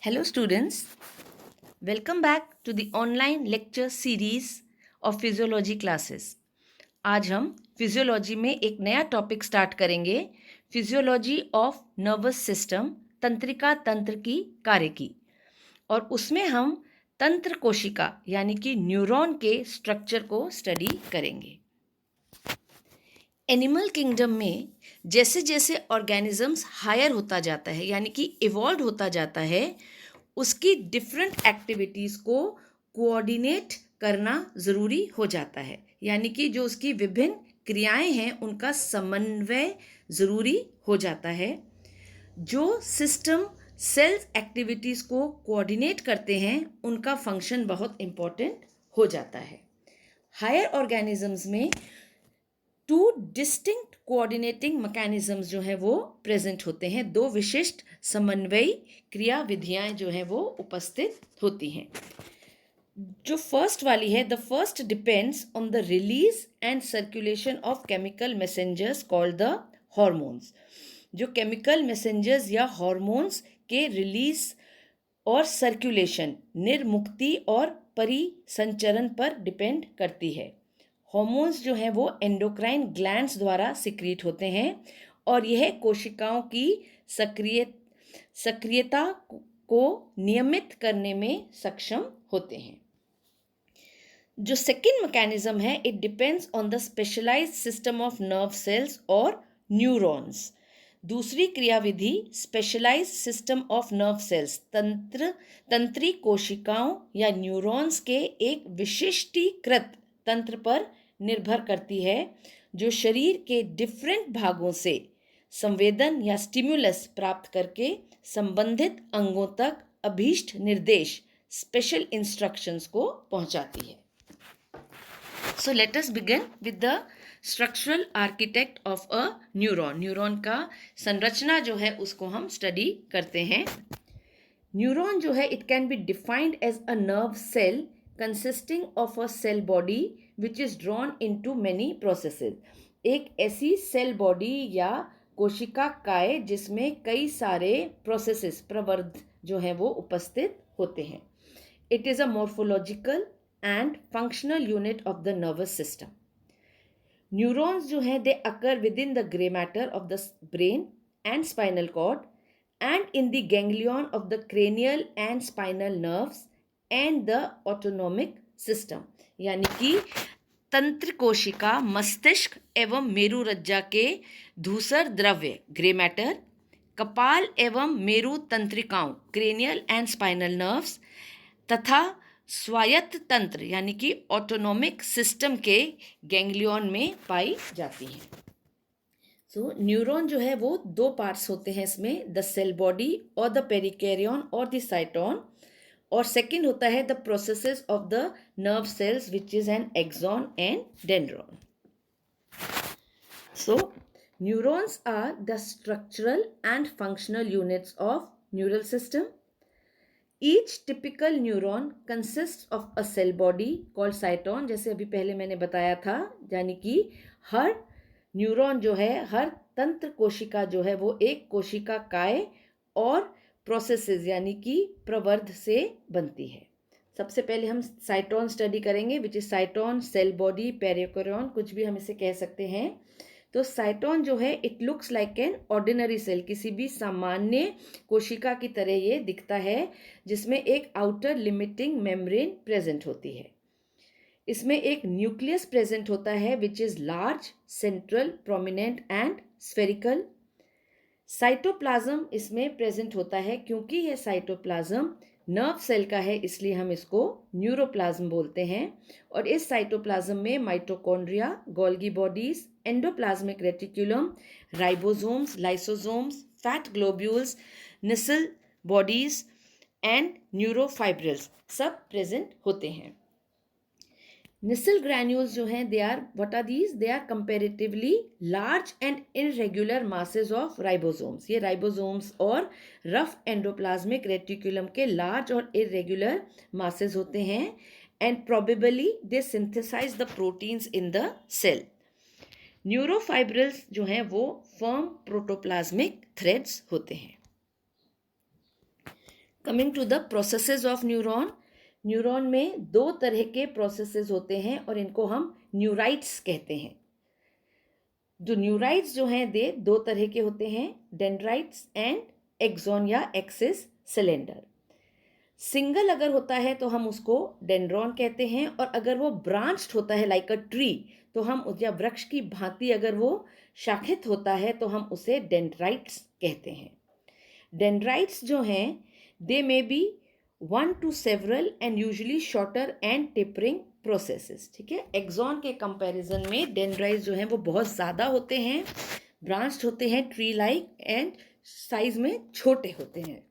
Hello students, welcome back to the online lecture series of physiology classes. आज हम physiology में एक नया टॉपिक स्टार्ट करेंगे, फिजियोलॉजी ऑफ नर्वस सिस्टम, तंत्रिका तंत्र की कार्य की। और उसमें हम तंत्र कोशिका यानी कि न्यूरॉन के स्ट्रक्चर को स्टडी करेंगे। एनिमल किंगडम में जैसे जैसे ऑर्गेनिजम्स हायर होता जाता है यानी कि इवॉल्व होता जाता है, उसकी डिफरेंट एक्टिविटीज़ को कोऑर्डिनेट करना ज़रूरी हो जाता है, यानी कि जो उसकी विभिन्न क्रियाएं हैं उनका समन्वय ज़रूरी हो जाता है। जो सिस्टम सेल्स एक्टिविटीज़ को कोऑर्डिनेट करते हैं उनका फंक्शन बहुत इम्पोर्टेंट हो जाता है। हायर ऑर्गेनिजम्स में टू डिस्टिंक्ट कोऑर्डिनेटिंग मैकेनिज्म्स जो है वो प्रेजेंट होते हैं। दो विशिष्ट समन्वयी क्रिया विधियां जो है वो उपस्थित होती हैं। जो फर्स्ट वाली है, the first depends on the release and circulation of chemical messengers called the hormones. जो केमिकल मैसेंजर्स या हॉर्मोन्स के रिलीज और सर्कुलेशन, निर्मुक्ति और परिसंचरण पर डिपेंड करती है। हॉर्मोन्स जो हैं वो एंडोक्राइन ग्लैंड्स द्वारा सिक्रीट होते हैं और यह कोशिकाओं की सक्रियता को नियमित करने में सक्षम होते हैं। जो सेकेंड मैकेनिज्म है, it depends on the specialised system of nerve cells और न्यूरॉन्स। दूसरी क्रियाविधि specialised system of nerve cells, तंत्री कोशिकाओं या न्यूरॉन्स के एक विशिष्टीकृत तंत्र पर निर्भर करती है, जो शरीर के डिफरेंट भागों से संवेदन या स्टिमुलस प्राप्त करके संबंधित अंगों तक अभीष्ट निर्देश, स्पेशल इंस्ट्रक्शंस को पहुंचाती है। So let us begin with the structural architect of a neuron. Neuron का संरचना जो है उसको हम स्टडी करते हैं। न्यूरॉन जो है, it can be defined as a nerve cell consisting of a cell body which is drawn into many processes. एक ऐसी सेल बॉडी या कोशिका काय जिसमें कई सारे प्रोसेसेस, प्रवर्ध जो है वो उपस्थित होते हैं। It is a morphological and functional unit of the nervous system. Neurons जो हैं, they occur within the gray matter of the brain and spinal cord and in the ganglion of the cranial and spinal nerves and the autonomic system. यानी कि तंत्र कोशिका, मस्तिष्क एवं मेरुरज्जा के धूसर द्रव्य ग्रे मैटर, कपाल एवं मेरु तंत्रिकाओं क्रेनियल एंड स्पाइनल नर्व्स तथा स्वायत्त तंत्र यानी कि ऑटोनॉमिक सिस्टम के गैंग्लियन में पाई जाती हैं। सो न्यूरॉन जो है वो दो पार्ट्स होते हैं इसमें, द सेल बॉडी और द पेरिकैरियन और द साइटोन, और सेकंड होता है the processes of the nerve cells which is an axon and dendron. So neurons are the structural and functional units of neural system. Each typical neuron consists of a cell body called cyton, जैसे अभी पहले मैंने बताया था, यानी कि हर neuron जो है, हर तंत्र कोशिका जो है वो एक कोशिका काय और प्रोसेसेस यानी कि प्रवर्ध से बनती है। सबसे पहले हम साइटोन स्टडी करेंगे, which is cyton, cell body, perikaryon, कुछ भी हम इसे कह सकते हैं। तो साइटोन जो है, it looks like an ordinary cell, किसी भी सामान्य कोशिका की तरह ये दिखता है, जिसमें एक आउटर लिमिटिंग मेम्ब्रेन प्रेजेंट होती है। इसमें एक न्यूक्लियस प्रेजेंट होता है which is large, central, prominent and spherical. Cytoplasm इसमें प्रेजेंट होता है, क्योंकि यह साइटोप्लाज्म नर्व सेल का है इसलिए हम इसको न्यूरोप्लाज्म बोलते हैं। और इस साइटोप्लाज्म में mitochondria, Golgi bodies, endoplasmic reticulum, ribosomes, lysosomes, fat globules, Nissl bodies and neurofibrils सब प्रेजेंट होते हैं। निसल ग्रैन्यूल्स जो हैं, they are what are these, they are comparatively large and irregular masses of ribosomes. ये राइबोसोम्स और rough endoplasmic reticulum के large और इररेगुलर मासेस होते हैं, and probably they synthesise the proteins in the cell. Neurofibrils जो हैं वो फर्म प्रोटोप्लाज्मिक थ्रेड्स होते हैं। Coming to the processes of neuron, neuron में दो तरह के प्रोसेसेस होते हैं और इनको हम न्यूराइट्स कहते हैं। जो न्यूराइट्स जो हैं दे दो तरह के होते हैं, डेंड्राइट्स एंड एक्सॉन या एक्सिस सिलेंडर। सिंगल अगर होता है तो हम उसको डेंड्रॉन कहते हैं, और अगर वो ब्रांच्ड होता है लाइक अ ट्री तो हम या वृक्ष की भांति अगर वो शाखित होता है तो हम उसे डेंड्राइट्स कहते हैं। डेंड्राइट्स जो हैं they may be 1 to several and usually shorter and tapering processes. ठीक है, एक्सॉन के कंपैरिजन में डेंड्राइट्स जो हैं वो बहुत ज़्यादा होते हैं, ब्रांच्ड होते हैं ट्री लाइक एंड साइज में छोटे होते हैं।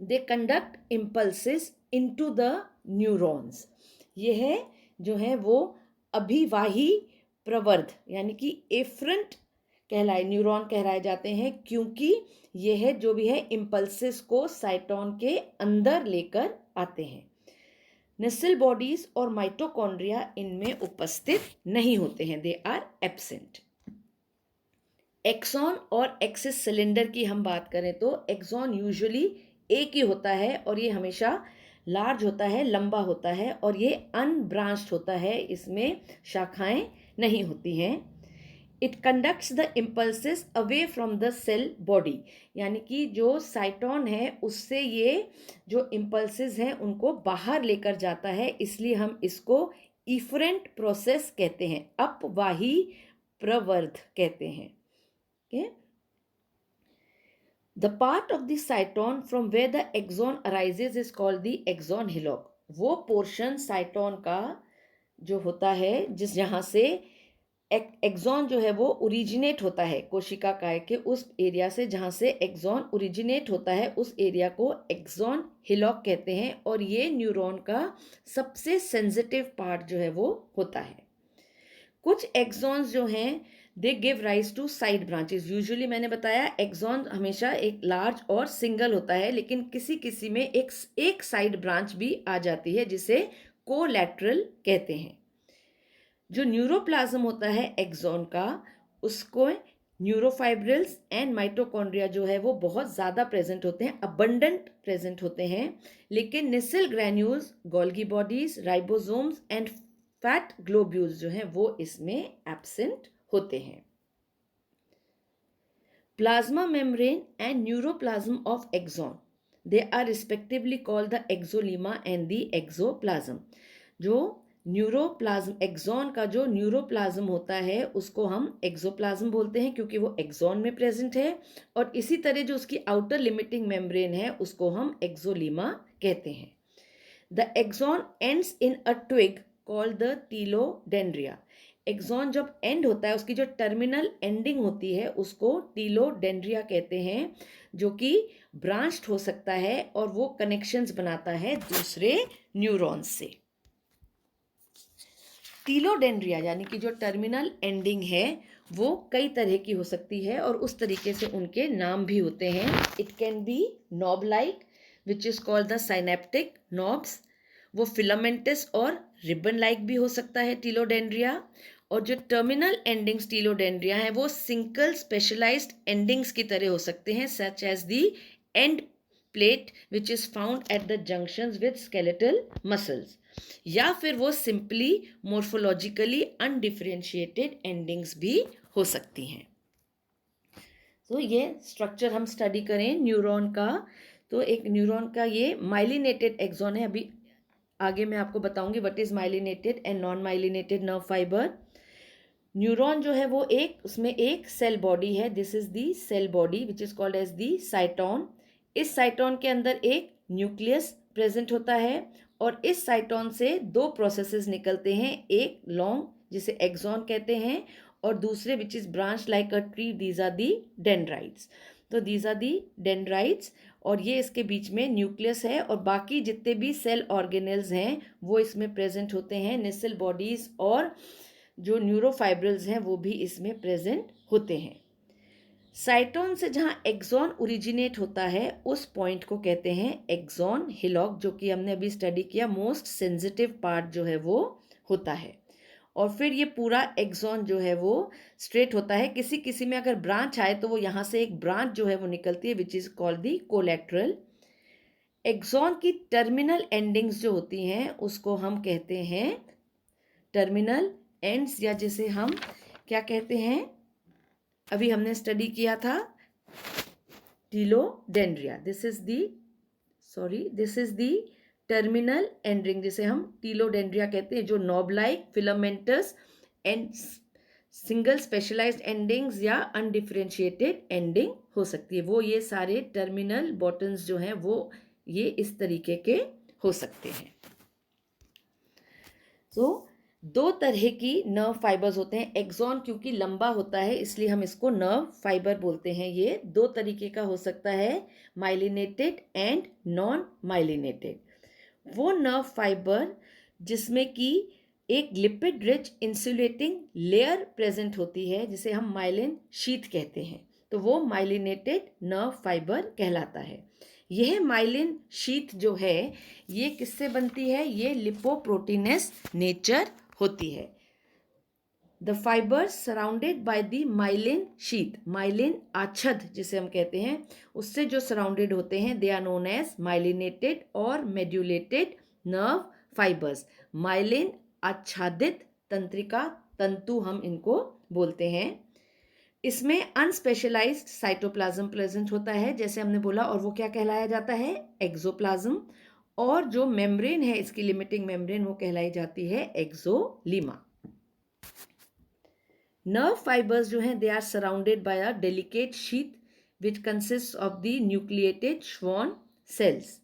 They conduct impulses into the neurons. यह जो है वो अभिवाही प्रवर्ध यानी कि एफरेंट कहलाए न्यूरॉन कहलाए जाते हैं, क्योंकि यह जो भी है इम्पल्सिस को साइटोन के अंदर लेकर आते हैं। नेसल बॉडीज और माइटोकॉन्ड्रिया इनमें उपस्थित नहीं होते हैं, दे आर एब्सेंट। एक्सॉन और एक्सिस सिलेंडर की हम बात करें तो एक्सॉन यूजुअली एक ही होता है और ये हमेशा लार्ज होता है, लंबा होता है और ये अनब्रांच्ड होता है, इसमें शाखाएं नहीं होती हैं। It conducts the impulses away from the cell body, यानी कि जो साइटोन है उससे ये जो इम्पल्सिस हैं उनको बाहर लेकर जाता है, इसलिए हम इसको इफरेंट प्रोसेस कहते हैं, अपवाही प्रवर्ध कहते हैं। okay? The part of the cyton from where the axon arises is called the axon hillock. वो पोर्शन साइटोन का जो होता है जिस जहाँ से एक्सॉन जो है वो ओरिजिनेट होता है कोशिका काय के उस एरिया से, जहाँ से एक्सॉन ओरिजिनेट होता है उस एरिया को एक्सॉन हिलॉक कहते हैं, और ये न्यूरॉन का सबसे सेंसिटिव पार्ट जो है वो होता है। कुछ एक्सॉन्स जो हैं they give rise to side branches. Usually मैंने बताया एक्सॉन हमेशा एक लार्ज और सिंगल होता है, लेकिन किसी किसी में एक साइड ब्रांच भी आ जाती है जिसे कोलैटरल कहते हैं। जो न्यूरोप्लाज्म होता है एक्सॉन का उसको न्यूरोफाइब्रिल्स एंड माइटोकॉन्ड्रिया जो है वो बहुत ज़्यादा प्रेजेंट होते हैं, अबंडेंट प्रेजेंट होते हैं, लेकिन Nissl granules, Golgi bodies, ribosomes and fat globules जो हैं वो इसमें एब्सेंट होते हैं। Plasma membrane and neuroplasm of axon, they are respectively called the axolemma and the axoplasm. जो न्यूरोप्लाज्म एक्सॉन का जो न्यूरोप्लाज्म होता है उसको हम एक्सोप्लाज्म बोलते हैं क्योंकि वो एक्सॉन में प्रेजेंट है, और इसी तरह जो उसकी आउटर लिमिटिंग मेम्ब्रेन है उसको हम एक्सोलीमा कहते हैं। The axon ends in a twig called the telodendria. Axon जब एंड होता है उसकी जो टर्मिनल एंडिंग होती है उसको टीलोडेंड्रिया कहते हैं, जो कि ब्रांच्ड हो सकता है और वो कनेक्शंस बनाता है दूसरे न्यूरॉन्स से। टीलोडेंड्रिया यानी कि जो टर्मिनल एंडिंग है वो कई तरह की हो सकती है और उस तरीके से उनके नाम भी होते हैं। It can B knob like which is called the synaptic knobs, वो फिलामेंटस और रिबन लाइक भी हो सकता है टीलोडेंड्रिया, और जो टर्मिनल एंडिंग्स टीलोडेंड्रिया हैं वो सिंगल स्पेशलाइज्ड एंडिंग्स की तरह हो सकते हैं, such as the end plate which is found at the junctions with skeletal muscles, या फिर वो सिंपली मोर्फोलॉजिकली अनडिफरेंशिएटेड एंडिंग्स भी हो सकती हैं। तो ये स्ट्रक्चर हम स्टडी करें न्यूरॉन का, तो एक न्यूरॉन का ये माइलिनेटेड एक्सॉन है, अभी आगे मैं आपको बताऊंगी what is myelinated and non myelinated nerve fibre. Neuron जो है वो उसमें एक सेल बॉडी है, this is the cell body which is called as the cyton. इस साइटोन के अंदर एक न्यूक्लियस प्रेजेंट होता है और इस साइटोन से दो प्रोसेसेस निकलते हैं, एक लॉन्ग जिसे एक्सॉन कहते हैं और दूसरे which is branch like a tree, these are the dendrites. तो दीज आर दी डेंड्राइट्स और ये इसके बीच में न्यूक्लियस है और बाकी जितने भी सेल ऑर्गेनेल्स हैं वो इसमें प्रेजेंट होते हैं, नेसल बॉडीज और जो न्यूरोफाइब्रिल्स हैं वो भी इसमें प्रेजेंट होते हैं। साइटोन से जहाँ एक्सॉन ओरिजिनेट होता है उस पॉइंट को कहते हैं एक्सॉन हिलॉक, जो कि हमने अभी स्टडी किया, मोस्ट सेंसिटिव पार्ट जो है वो होता है। और फिर ये पूरा एक्सॉन जो है वो स्ट्रेट होता है, किसी किसी में अगर ब्रांच आए तो वो यहाँ से एक ब्रांच जो है वो निकलती है which is called the collateral axon की टर्मिनल एंडिंग्स जो होती हैं उसको हम कहते हैं टर्मिनल एंड्स, या जिसे हम क्या कहते हैं, अभी हमने स्टडी किया था telodendria. This is the terminal ending, जिसे हम टीलोडेंड्रिया कहते हैं, जो knob like filamentous and single specialised endings या अनडिफरेंशिएटेड एंडिंग हो सकती है। वो ये सारे टर्मिनल बॉटम्स जो हैं वो ये इस तरीके के हो सकते हैं। तो दो तरह की नर्व फाइबर्स होते हैं। एक्सॉन क्योंकि लंबा होता है इसलिए हम इसको नर्व फाइबर बोलते हैं। ये दो तरीके का हो सकता है, माइलिनेटेड एंड नॉन माइलिनेटेड। वो नर्व फाइबर जिसमें कि एक lipid rich insulating layer present होती है जिसे हम माइलिन शीथ कहते हैं, तो वो माइलिनेटेड नर्व फाइबर कहलाता है। यह माइलिन शीथ जो है ये किससे बनती है, ये लिपोप्रोटीनस नेचर होती है। The fibres surrounded by the myelin sheath, myelin आच्छद जिसे हम कहते हैं, उससे जो सराउंडेड होते हैं they are known as myelinated और मेड्यूलेटेड नर्व फाइबर्स। माइलिन आच्छादित तंत्रिका तंतु हम इनको बोलते हैं। इसमें अनस्पेशलाइज्ड साइटोप्लाज्म प्रेजेंट होता है जैसे हमने बोला, और वो क्या कहलाया जाता है, एक्सोप्लाज्म। और जो मेम्ब्रेन है इसकी लिमिटिंग मेम्ब्रेन वो कहलाई जाती है एक्सोलीमा। नर्व फाइबर्स जो हैं they are surrounded by a delicate sheath which consist of the nucleated Schwann cells.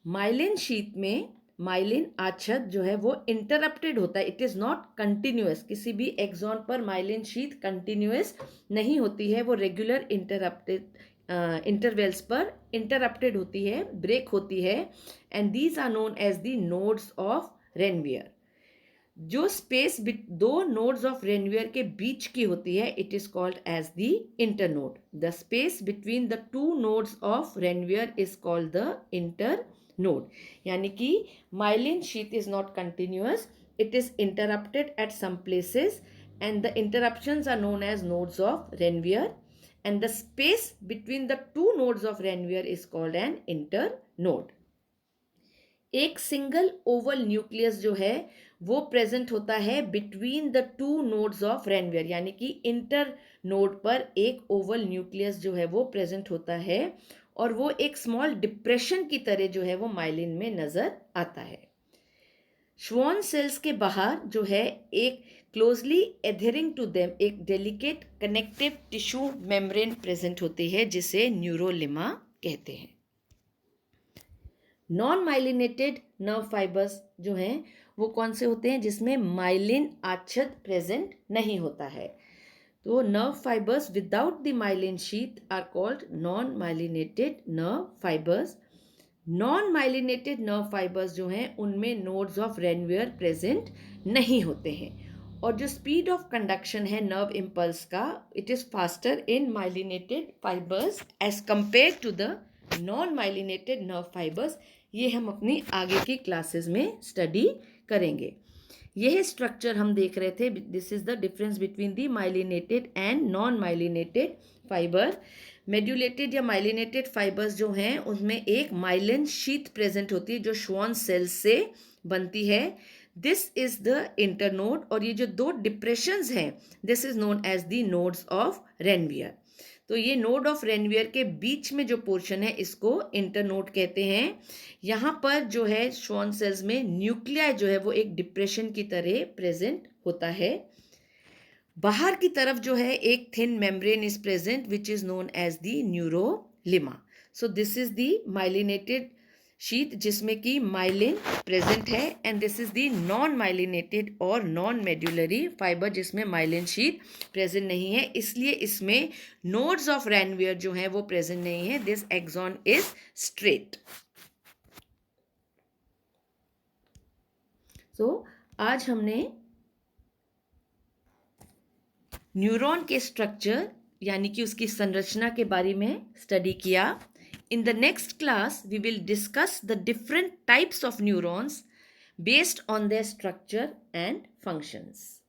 Myelin sheath में माइलिन आच्छद जो है वो इंटरप्टेड होता है, इट इज नॉट कंटिन्यूअस। किसी भी एक्सॉन पर माइलिन शीथ कंटिन्यूअस नहीं होती है, वो रेगुलर इंटरवेल्स पर इंटरप्टेड होती है, ब्रेक होती है। And these are known as the nodes of Ranvier. जो स्पेस दो नोड्स ऑफ रेनवियर के बीच की होती है it is called as the internode. The space between the two nodes of Ranvier is called the internode. यानी कि myelin sheath is not continuous, it is interrupted at some places and the interruptions are known as nodes of Ranvier, and the space between the two nodes of Ranvier is called an internode. एक single Oval nucleus जो है वो present होता है between the two nodes of Ranvier, यानी कि inter node पर एक ओवल न्यूक्लियस जो है वो प्रेजेंट होता है, और वो एक स्मॉल डिप्रेशन की तरह जो है वो माइलिन में नजर आता है। श्वॉन सेल्स के बाहर जो है एक क्लोजली एधेरिंग टू देम एक delicate connective tissue membrane present होती है जिसे न्यूरोलिमा कहते हैं। नॉन माइलिनेटेड नर्व फाइबर्स जो हैं वो कौन से होते हैं, जिसमें माइलिन आच्छद प्रेजेंट नहीं होता है। तो nerve fibres without the myelin sheath are called non myelinated nerve fibres. Non myelinated nerve fibres जो हैं उनमें नोड्स ऑफ रेनवियर प्रेजेंट नहीं होते हैं, और जो स्पीड ऑफ कंडक्शन है नर्व इम्पल्स का it is faster in myelinated fibres as compare to the non myelinated nerve fibres. ये हम अपनी आगे की क्लासेस में स्टडी करेंगे। यह स्ट्रक्चर हम देख रहे थे, this is the difference between the myelinated and non myelinated fibre. Medullated या माइलिनेटेड फाइबर्स जो हैं उनमें एक माइलिन शीथ प्रेजेंट होती है जो श्वॉन सेल्स से बनती है, दिस इज द इंटरनोड। और ये जो दो डिप्रेशंस हैं this is known as the nodes of Ranvier. तो ये नोड ऑफ रेनवियर के बीच में जो पोर्शन है इसको इंटरनोड कहते हैं। यहाँ पर जो है श्वॉन सेल्स में न्यूक्लियाई जो है वो एक डिप्रेशन की तरह प्रेजेंट होता है। बाहर की तरफ जो है एक thin membrane is present which is known as the neurolemma. So this is the myelinated sheath जिसमें कि माइलिन प्रेजेंट है, and this is the non myelinated और नॉन मेड्यूलरी फाइबर जिसमें माइलिन शीथ प्रेजेंट नहीं है, इसलिए इसमें नोड्स ऑफ रेनवियर जो है वो प्रेजेंट नहीं है। This axon is straight. So आज हमने न्यूरॉन के स्ट्रक्चर यानी कि उसकी संरचना के बारे में स्टडी किया। In the next class, we will discuss the different types of neurons based on their structure and functions.